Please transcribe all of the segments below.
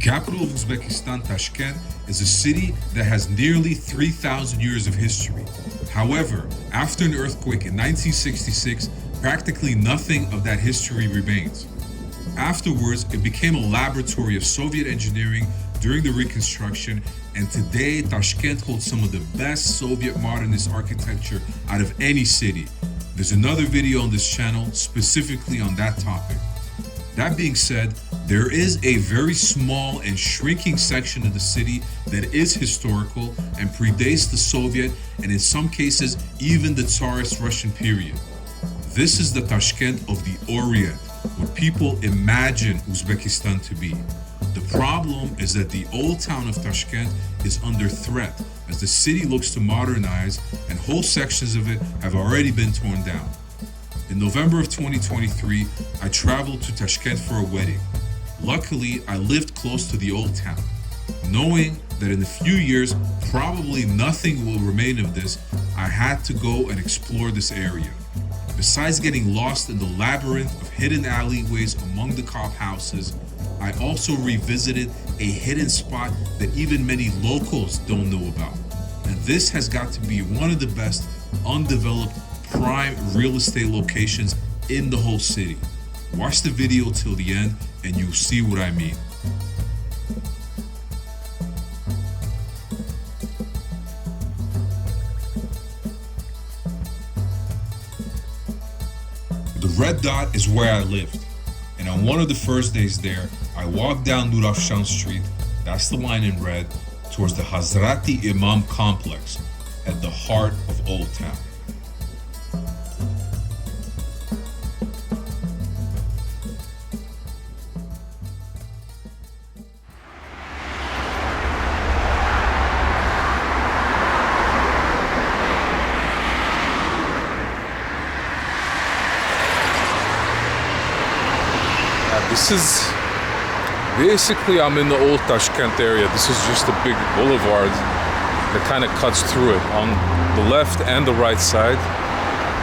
capital of Uzbekistan, Tashkent, is a city that has nearly 3,000 years of history. However, after an earthquake in 1966, practically nothing of that history remains. Afterwards, it became a laboratory of Soviet engineering during the reconstruction, and today Tashkent holds some of the best Soviet modernist architecture out of any city. There's another video on this channel specifically on that topic. That being said, there is a very small and shrinking section of the city that is historical and predates the Soviet and in some cases even the Tsarist Russian period. This is the Tashkent of the Orient, what people imagine Uzbekistan to be. The problem is that the Old Town of Tashkent is under threat as the city looks to modernize and whole sections of it have already been torn down. In November of 2023, I traveled to Tashkent for a wedding. Luckily, I lived close to the Old Town. Knowing that in a few years, probably nothing will remain of this, I had to go and explore this area. Besides getting lost in the labyrinth of hidden alleyways among the cop houses, I also revisited a hidden spot that even many locals don't know about. And this has got to be one of the best undeveloped prime real estate locations in the whole city. Watch the video till the end and you'll see what I mean. The red dot is where I lived, and on one of the first days there, I walked down Nurafshan Street, that's the line in red, towards the Hazrati Imam complex at the heart of Old Town. This is basically, I'm in the old Tashkent area. This is just a big boulevard that kind of cuts through it. On the left and the right side,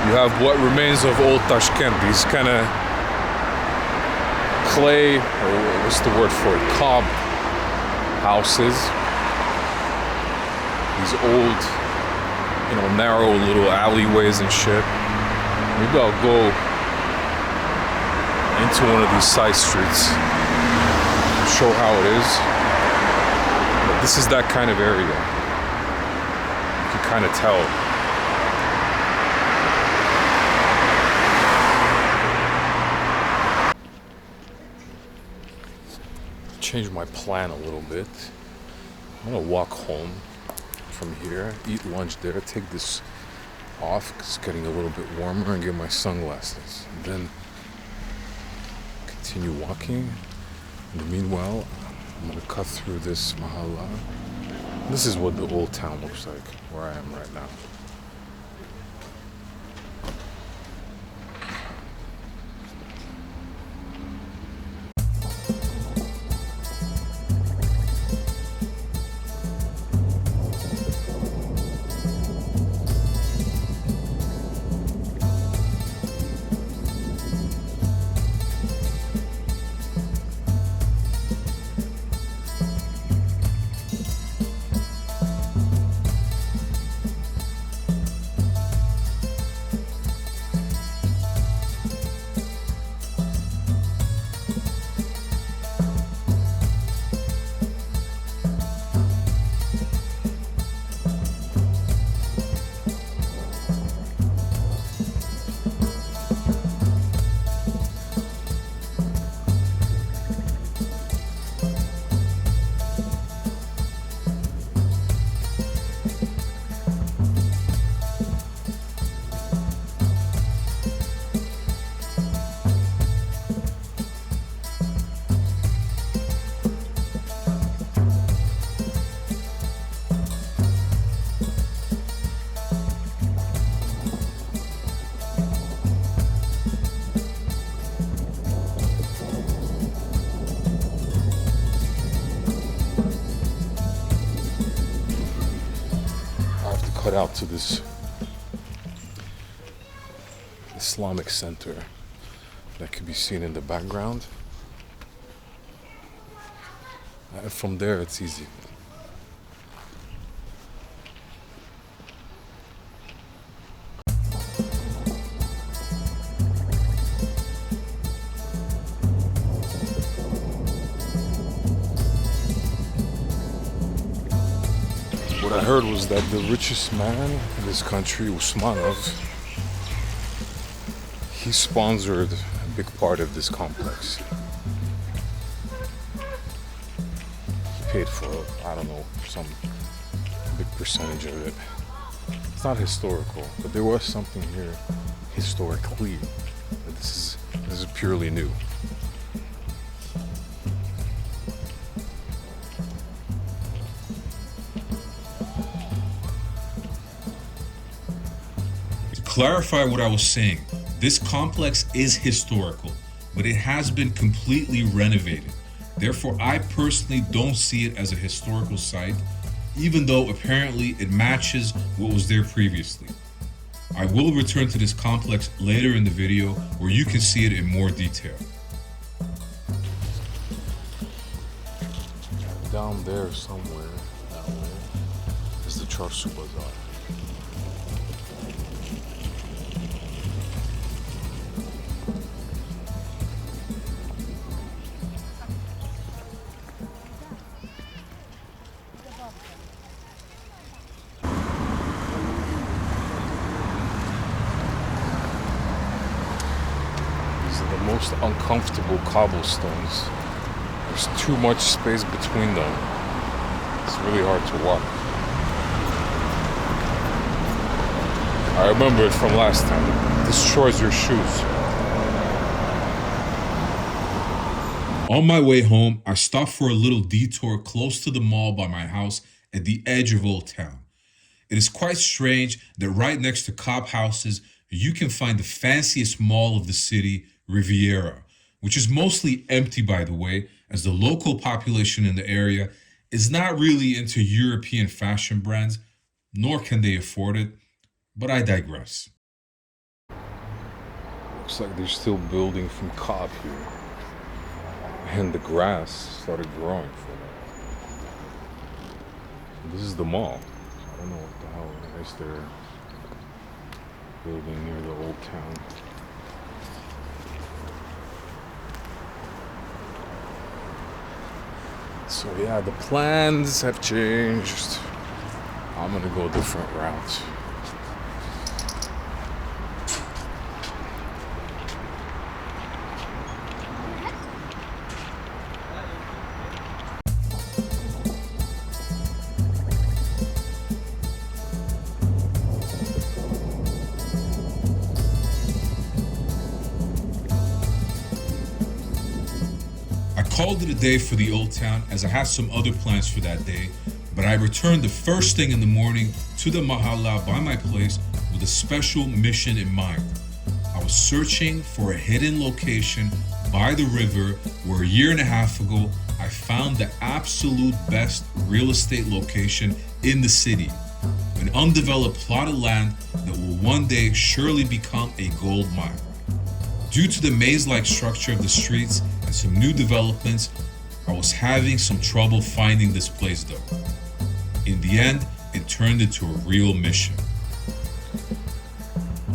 you have what remains of old Tashkent. These kind of clay, or what's the word for it? Cob houses. These old, narrow little alleyways and shit. Maybe I'll go into one of these side streets, show how it is. But this is that kind of area. You can kind of tell. Change my plan a little bit. I'm gonna walk home from here, eat lunch there, take this off because it's getting a little bit warmer, and get my sunglasses. And then continue walking. In the meanwhile, I'm gonna cut through this Mahalla. This is what the old town looks like, where I am right now. Cut out to this Islamic center that can be seen in the background. From there, it's easy. What I heard was that the richest man in this country, Usmanov, he sponsored a big part of this complex. He paid for, I don't know, some big percentage of it. It's not historical, but there was something here historically. This is purely new. Clarify what I was saying. This complex is historical, but it has been completely renovated. Therefore, I personally don't see it as a historical site, even though apparently it matches what was there previously. I will return to this complex later in the video where you can see it in more detail. Down there somewhere, that way, is the Chorsu Bazaar. Most uncomfortable cobblestones. There's too much space between them. It's really hard to walk. I remember it from last time. It destroys your shoes. On my way home, I stopped for a little detour close to the mall by my house at the edge of Old Town. It is quite strange that right next to cop houses, you can find the fanciest mall of the city, Riviera, which is mostly empty, by the way, as the local population in the area is not really into European fashion brands, nor can they afford it, but I digress. Looks like they're still building from cop here. And the grass started growing for them. This is the mall. I don't know what the hell is they're building near the Old Town. So yeah, the plans have changed. I'm gonna go a different route. I called it a day for the Old Town as I had some other plans for that day, but I returned the first thing in the morning to the Mahalla by my place with a special mission in mind. I was searching for a hidden location by the river where a year and a half ago I found the absolute best real estate location in the city. An undeveloped plot of land that will one day surely become a gold mine. Due to the maze-like structure of the streets and some new developments, I was having some trouble finding this place though. In the end, it turned into a real mission.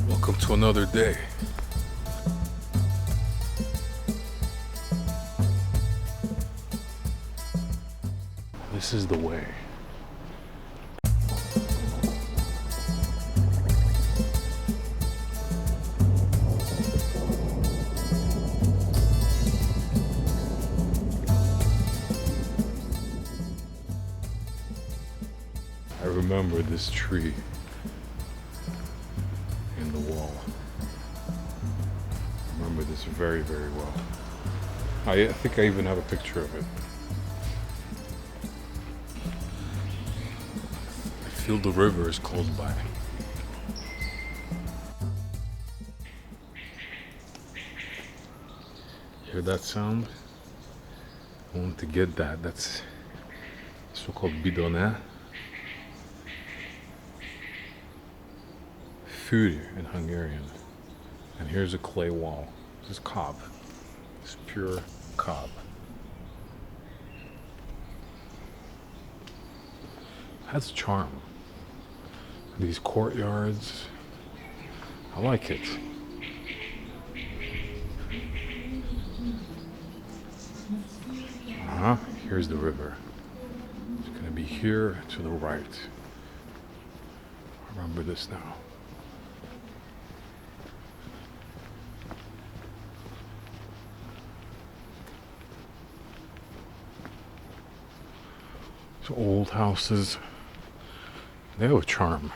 Welcome to another day. This is the way. I remember this tree in the wall. I remember this very, very well. I think I even have a picture of it. I feel the river is close by. Hear that sound? I want to get that. That's so-called bidonné. Food in Hungarian. And here's a clay wall. This is cob. It's pure cob. has charm. These courtyards, I like it. Here's the river. It's gonna be here to the right. Remember this now. So old houses, they have a charm.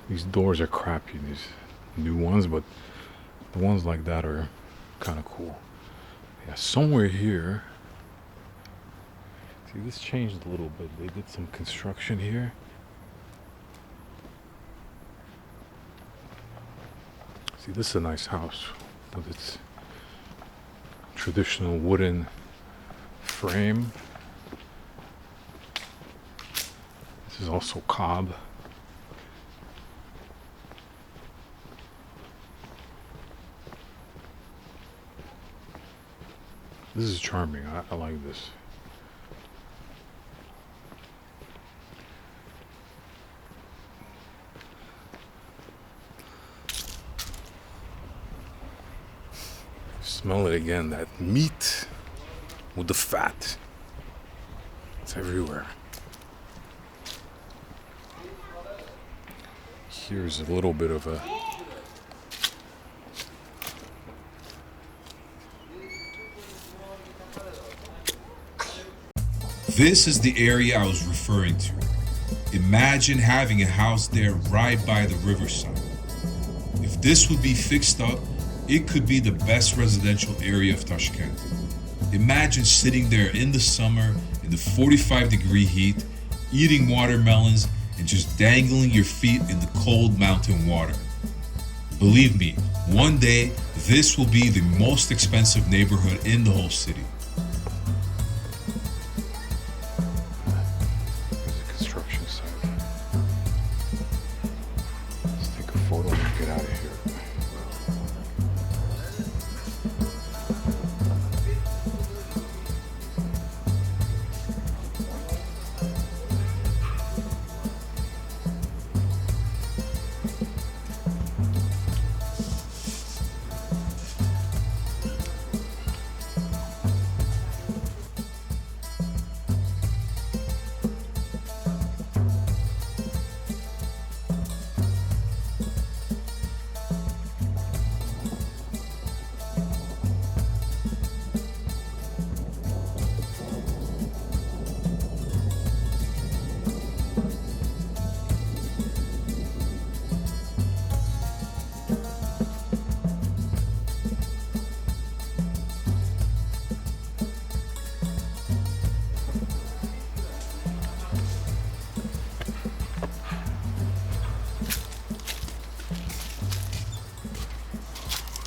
These doors are crappy, these new ones, but the ones like that are kind of cool. Yeah, somewhere here, see, this changed a little bit. They did some construction here. See, this is a nice house with its traditional wooden frame. This is also cob. This is charming. I like this. Smell it again, that meat with the fat. It's everywhere. Here's a little bit of a This is the area I was referring to. Imagine having a house there right by the riverside. If this would be fixed up, it could be the best residential area of Tashkent. Imagine sitting there in the summer in the 45-degree heat, eating watermelons and just dangling your feet in the cold mountain water. Believe me, one day this will be the most expensive neighborhood in the whole city. There's a construction site. Let's take a photo and get out of here.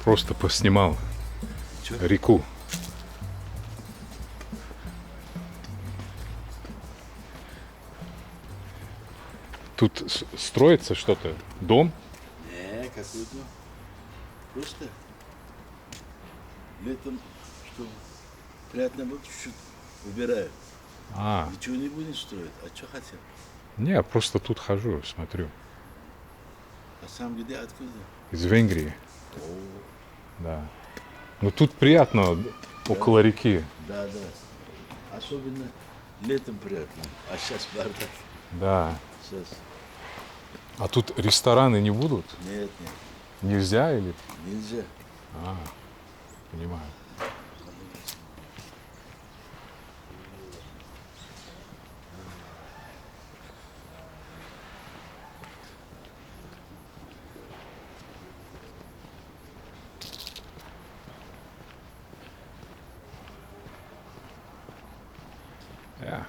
Просто поснимал реку. Тут строится что-то? Дом? Не, какой-то. Просто летом, что приятно было, чуть-чуть убирают. Ничего не будем строить. А что хотят? Не, я просто тут хожу, смотрю. А сам где, откуда? Из Венгрии. Да. Ну тут приятно около реки. Да, да. Особенно летом приятно. А сейчас бардак. Да. Сейчас. А тут рестораны не будут? Нет, нет. Нельзя или? Нельзя. Понимаю. Yeah.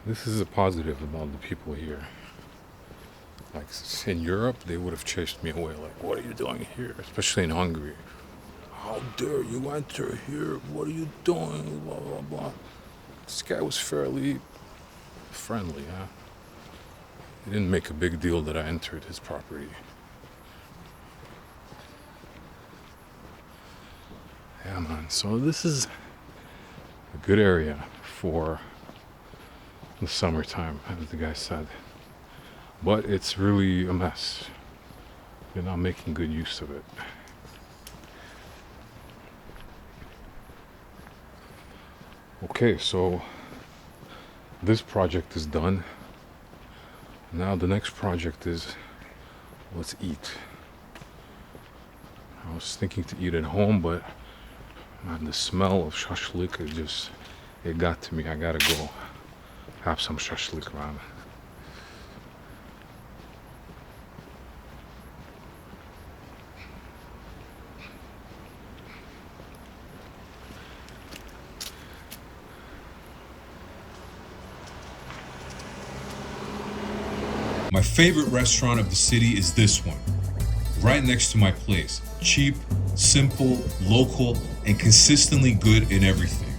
This is a positive about the people here. Like in Europe, they would have chased me away. Like, what are you doing here? Especially in Hungary. How dare you enter here? What are you doing? Blah, blah, blah. This guy was fairly friendly, huh? He didn't make a big deal that I entered his property. Yeah, man. So this is a good area for the summertime, as the guy said. But it's really a mess. They're not making good use of it. Okay, so this project is done. Now the next project is, let's eat. I was thinking to eat at home, but man, the smell of shashlik, it got to me. I gotta go have some shashlik, man. My favorite restaurant of the city is this one, right next to my place. Cheap, simple, local, and consistently good in everything.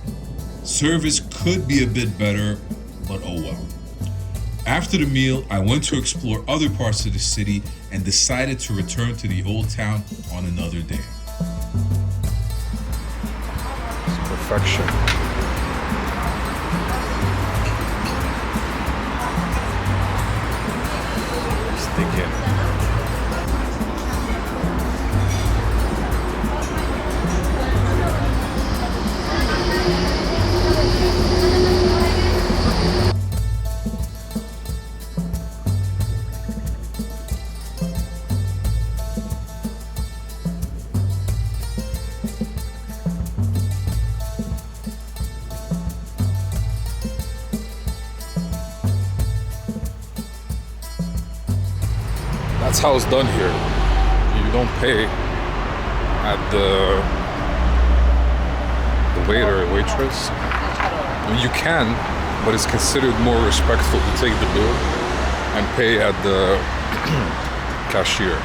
Service could be a bit better, but oh well. After the meal, I went to explore other parts of the city and decided to return to the old town on another day. It's perfection. Dig in. That's how it's done here. You don't pay at the waiter or waitress. I mean, you can, but it's considered more respectful to take the bill and pay at the cashier.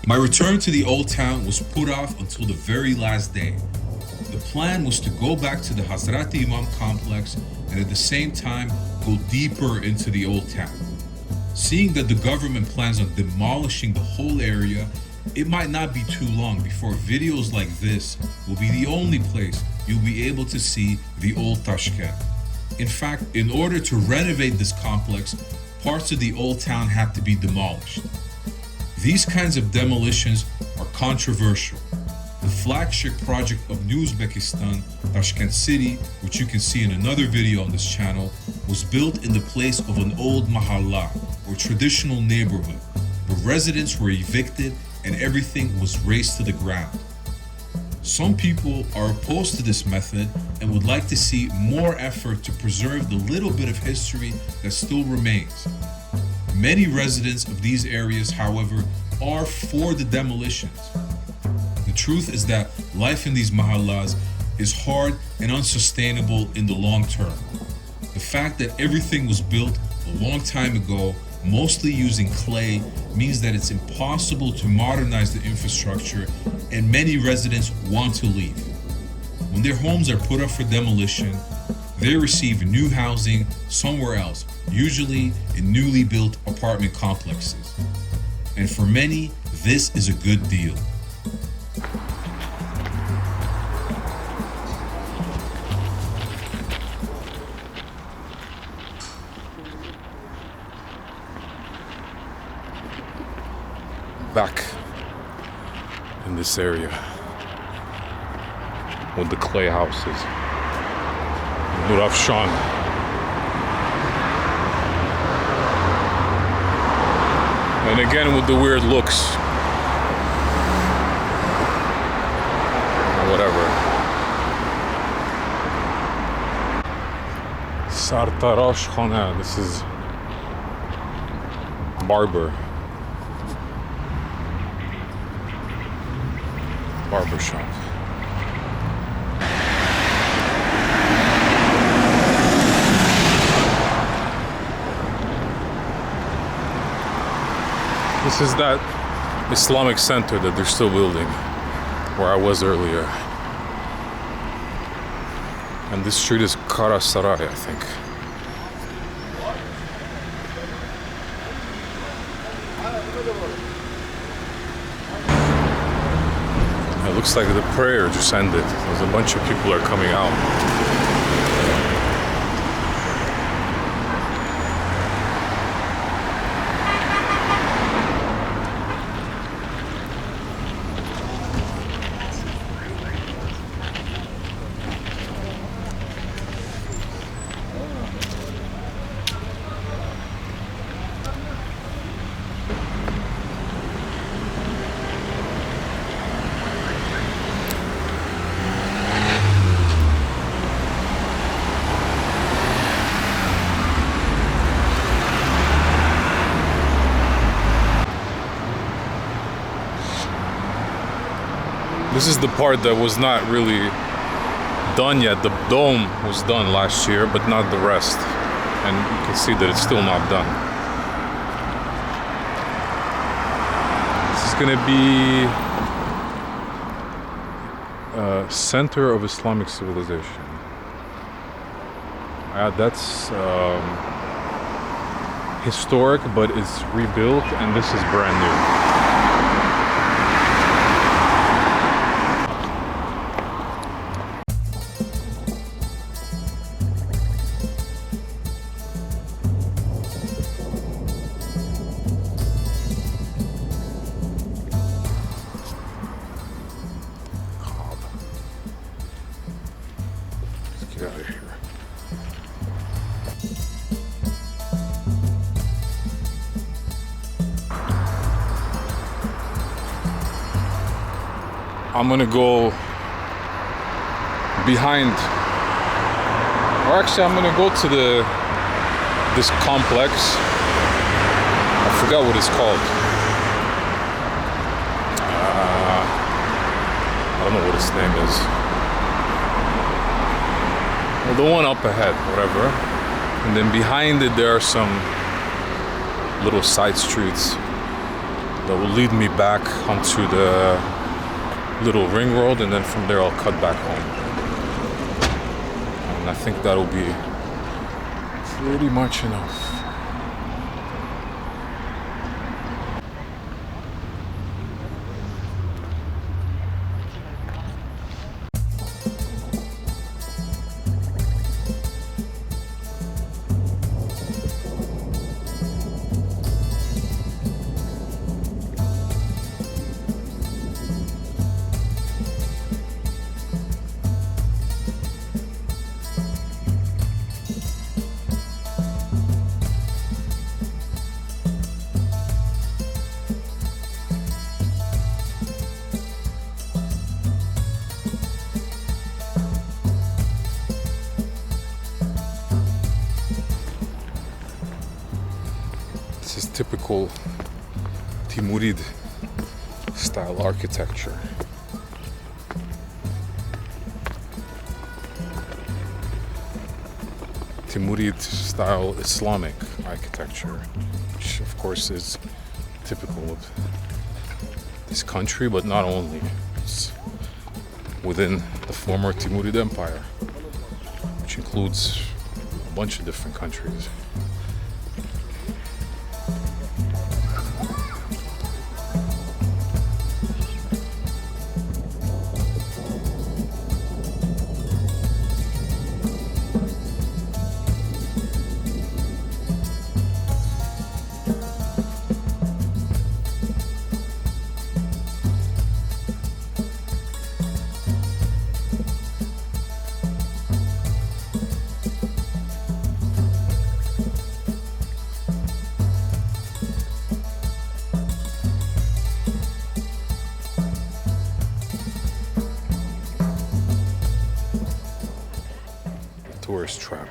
My return to the old town was put off until the very last day. The plan was to go back to the Hazrat Imam complex and at the same time go deeper into the old town. Seeing that the government plans on demolishing the whole area, it might not be too long before videos like this will be the only place you'll be able to see the old Tashkent. In fact, in order to renovate this complex, parts of the old town have to be demolished. These kinds of demolitions are controversial. The flagship project of New Uzbekistan, Tashkent City, which you can see in another video on this channel, was built in the place of an old Mahalla, or traditional neighborhood, where residents were evicted and everything was razed to the ground. Some people are opposed to this method and would like to see more effort to preserve the little bit of history that still remains. Many residents of these areas, however, are for the demolitions. The truth is that life in these mahallas is hard and unsustainable in the long term. The fact that everything was built a long time ago, mostly using clay, means that it's impossible to modernize the infrastructure, and many residents want to leave. When their homes are put up for demolition, they receive new housing somewhere else, usually in newly built apartment complexes. And for many, this is a good deal. Back in this area with the clay houses. Nurafshan. And again with the weird looks. Whatever. Sartarosh Khana. This is barber. Barbershop. This is that Islamic center that they're still building, where I was earlier. And this street is Kara Saray, I think. It looks like the prayer just ended. There's a bunch of people are coming out. This is the part that was not really done yet. The dome was done last year, but not the rest. And you can see that it's still not done. This is gonna be center of Islamic civilization. That's historic, but it's rebuilt, and this is brand new. Get out of here. I'm gonna go behind, or actually I'm gonna go to this complex. I forgot what it's called. I don't know what its name is. Well, the one up ahead, whatever. And then behind it there are some little side streets that will lead me back onto the little ring road, and then from there I'll cut back home. And I think that'll be pretty much enough. This is typical Timurid style architecture. Timurid style Islamic architecture, which of course is typical of this country, but not only. It's within the former Timurid Empire, which includes a bunch of different countries. Tourist trap.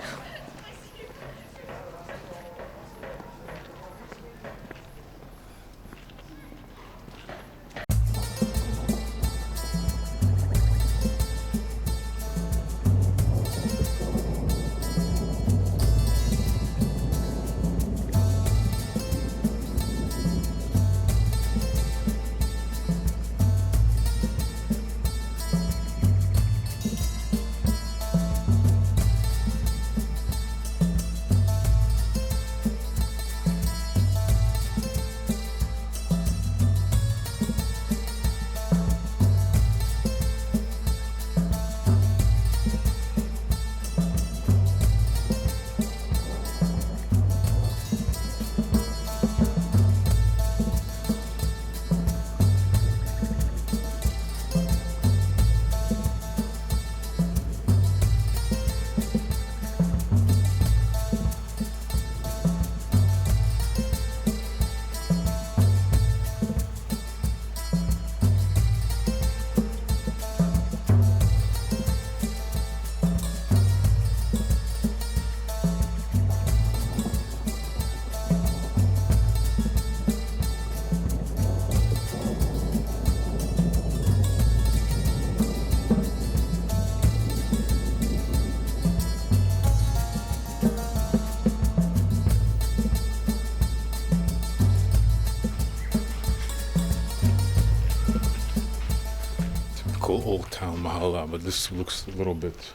Town Mahalla, but this looks a little bit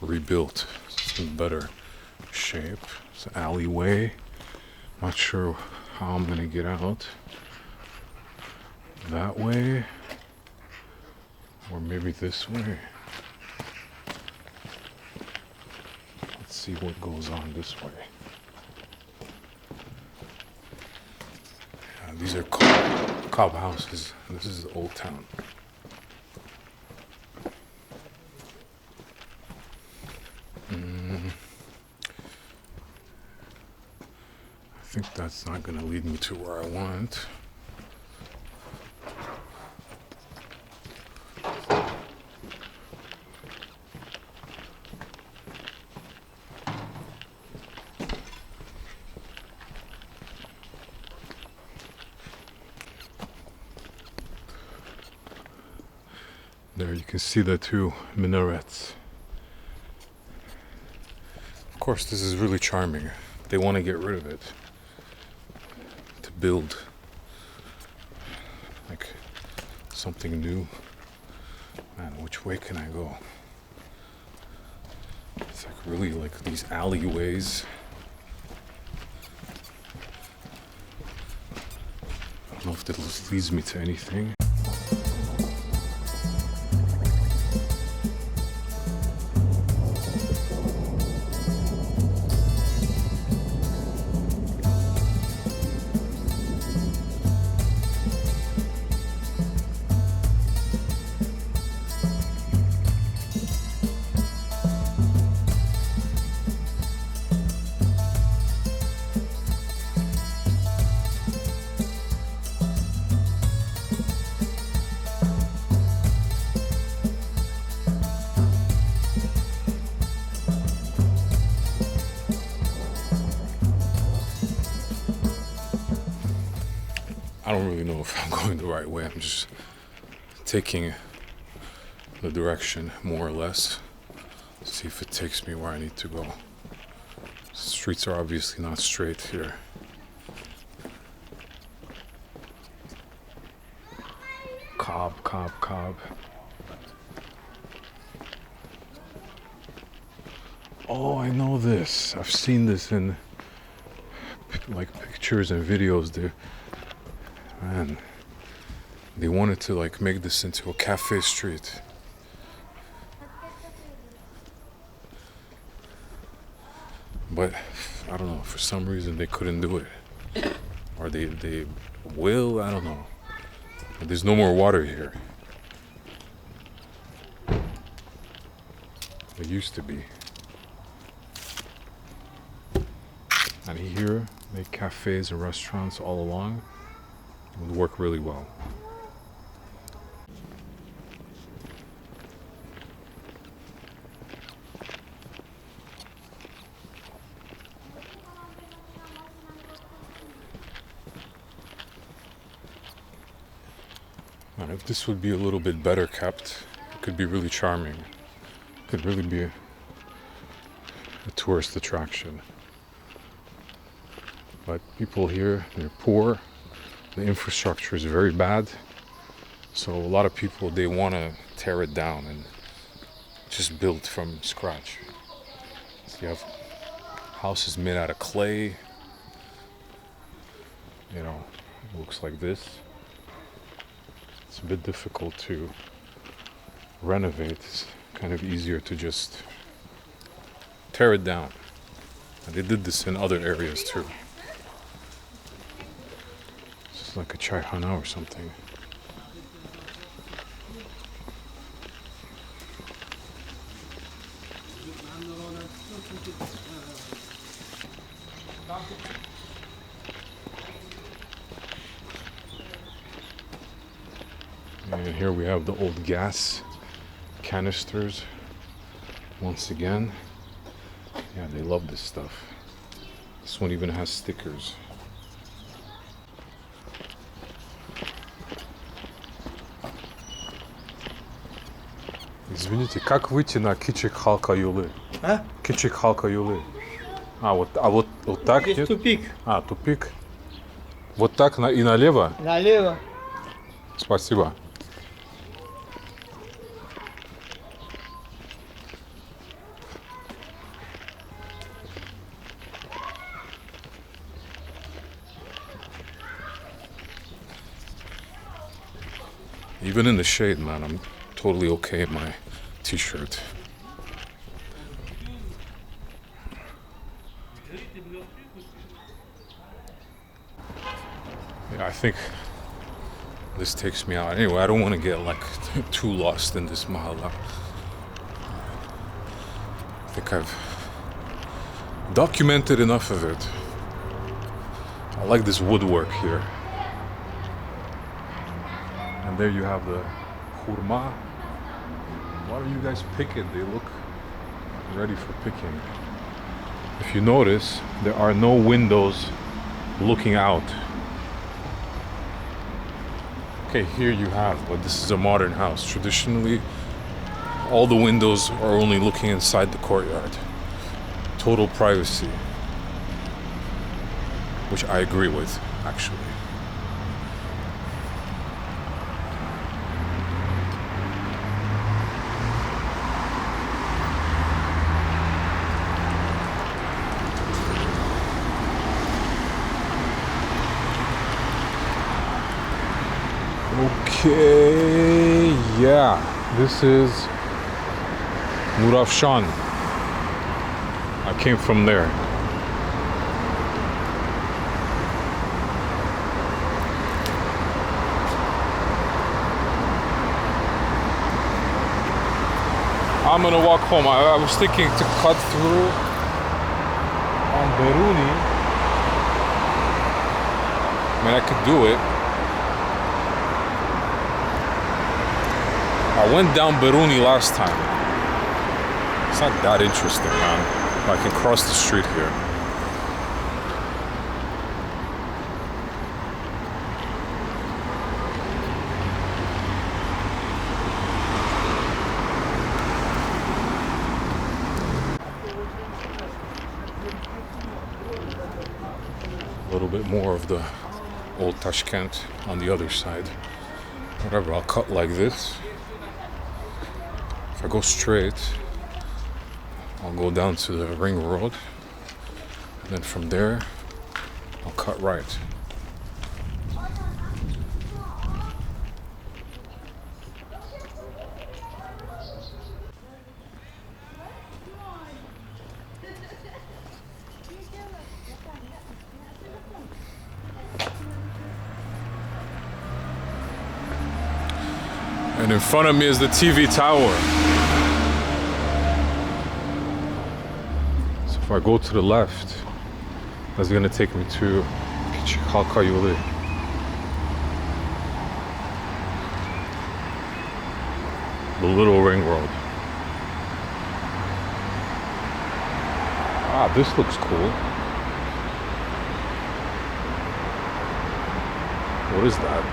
rebuilt. It's in better shape. It's an alleyway. Not sure how I'm gonna get out. That way, or maybe this way. Let's see what goes on this way. Yeah, these are cob houses. This is the Old Town. I think that's not gonna lead me to where I want. There you can see the two minarets. Of course, this is really charming. They want to get rid of it to build like something new. Man, which way can I go? It's like really like these alleyways. I don't know if this leads me to anything. I don't really know if I'm going the right way. I'm just taking the direction more or less. See if it takes me where I need to go. Streets are obviously not straight here. Cob. Oh, I know this. I've seen this in like pictures and videos. Man, they wanted to like make this into a cafe street. But I don't know, for some reason they couldn't do it. Or they will, I don't know. But there's no more water here. There used to be. And here, they cafes and restaurants all along. It would work really well. And if this would be a little bit better kept, it could be really charming. It could really be a tourist attraction. But people here, they're poor. The infrastructure is very bad. So a lot of people, they want to tear it down and just build from scratch. So you have houses made out of clay. You know, it looks like this. It's a bit difficult to renovate. It's kind of easier to just tear it down. And they did this in other areas too. It's like a chai hana or something. And here we have the old gas canisters. Once again, yeah, they love this stuff. This one even has stickers. Извините, как выйти на Кичик Халка Юлы? А? Кичик Халка Юлы. Вот так? Здесь Нет? тупик. А, тупик. Вот так и налево? Налево. Спасибо. Even in the shade, man, I'm totally okay in my t-shirt. Yeah, I think this takes me out. Anyway, I don't want to get like too lost in this Mahalla. I think I've documented enough of it. I like this woodwork here. And there you have the khurma. Why don't you guys pick it? They look ready for picking. If you notice, there are no windows looking out. Okay, here you have, but this is a modern house. Traditionally, all the windows are only looking inside the courtyard. Total privacy. Which I agree with, actually. Okay, yeah, this is Nurafshan. I came from there. I'm gonna walk home. I was thinking to cut through on Beruni. I mean, I could do it. I went down Beruni last time. It's not that interesting, man. I can cross the street here. A little bit more of the old Tashkent on the other side. Whatever, I'll cut like this. If I go straight, I'll go down to the ring road, and then from there, I'll cut right. And in front of me is the TV tower. So if I go to the left, that's gonna take me to Halka Yolu. The little ring road. Ah, this looks cool. What is that?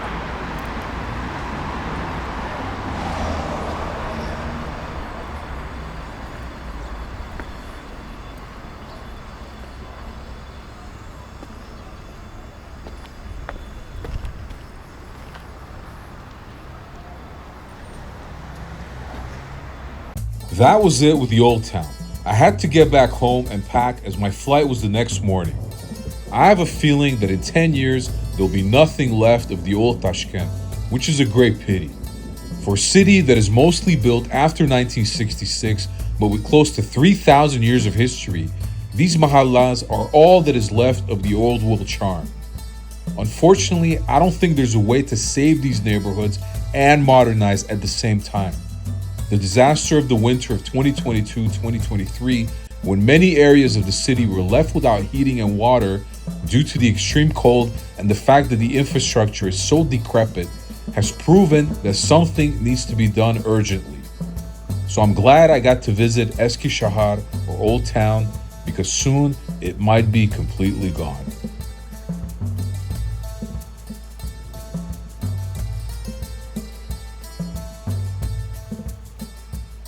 That was it with the Old Town. I had to get back home and pack as my flight was the next morning. I have a feeling that in 10 years, there'll be nothing left of the old Tashkent, which is a great pity. For a city that is mostly built after 1966, but with close to 3,000 years of history, these mahallas are all that is left of the old world charm. Unfortunately, I don't think there's a way to save these neighborhoods and modernize at the same time. The disaster of the winter of 2022-2023, when many areas of the city were left without heating and water due to the extreme cold and the fact that the infrastructure is so decrepit, has proven that something needs to be done urgently. So I'm glad I got to visit Eski Shahar, or Old Town, because soon it might be completely gone.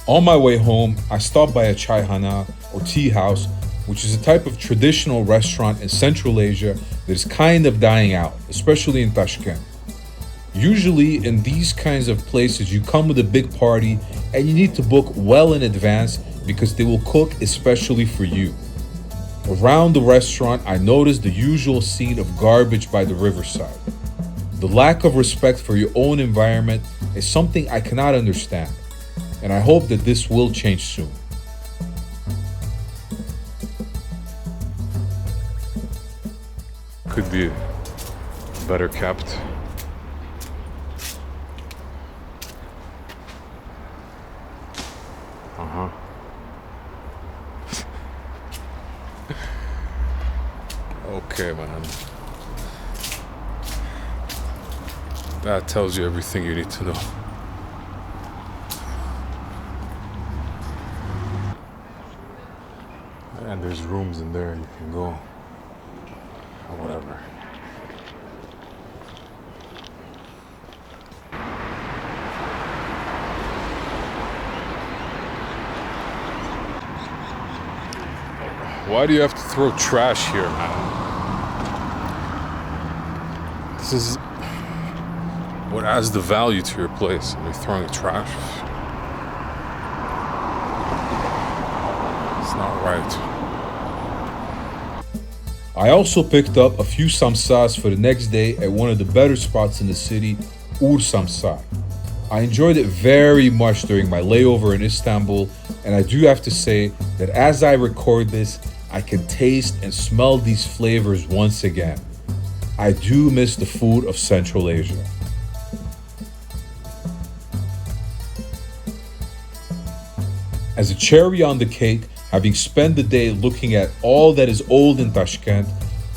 On my way home, I stopped by a chai-hana, or tea house, which is a type of traditional restaurant in Central Asia that is kind of dying out, especially in Tashkent. Usually in these kinds of places, you come with a big party and you need to book well in advance because they will cook especially for you. Around the restaurant, I noticed the usual scene of garbage by the riverside. The lack of respect for your own environment is something I cannot understand, and I hope that this will change soon. Could be better kept. Okay, man. That tells you everything you need to know. And there's rooms in there you can go. Or whatever. Why do you have to throw trash here, man? This is what adds the value to your place, and you're throwing trash. It's not right. I also picked up a few samsas for the next day at one of the better spots in the city, Ur Samsa. I enjoyed it very much during my layover in Istanbul, and I do have to say that as I record this, I can taste and smell these flavors once again. I do miss the food of Central Asia. As a cherry on the cake, having spent the day looking at all that is old in Tashkent,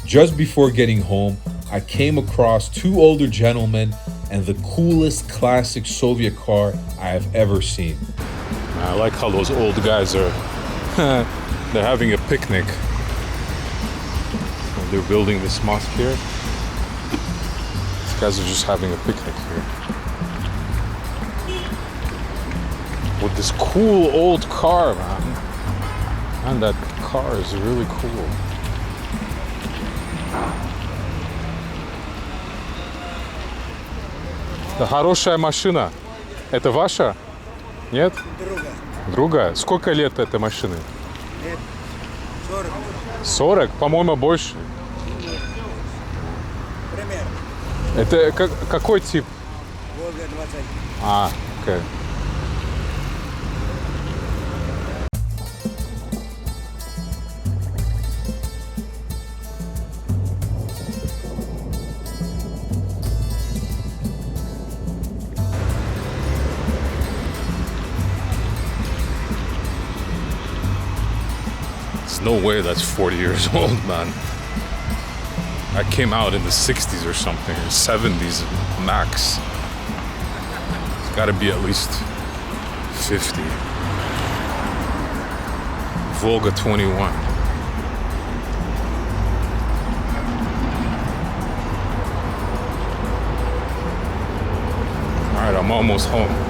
just before getting home, I came across two older gentlemen and the coolest classic Soviet car I have ever seen. I like how those old guys are, they're having a picnic. And they're building this mosque here. These guys are just having a picnic here. With this cool old car, man. Man, that car is really cool. Да хорошая машина. Это ваша? Нет? Другая. Сколько лет этой машины? 40. 40? По-моему, больше. Примерно. Это какой тип? Волга 21. А, окей. There's no way that's 40 years old, man. I came out in the 60s or something, or 70s max. It's gotta be at least 50. Volga 21. All right, I'm almost home.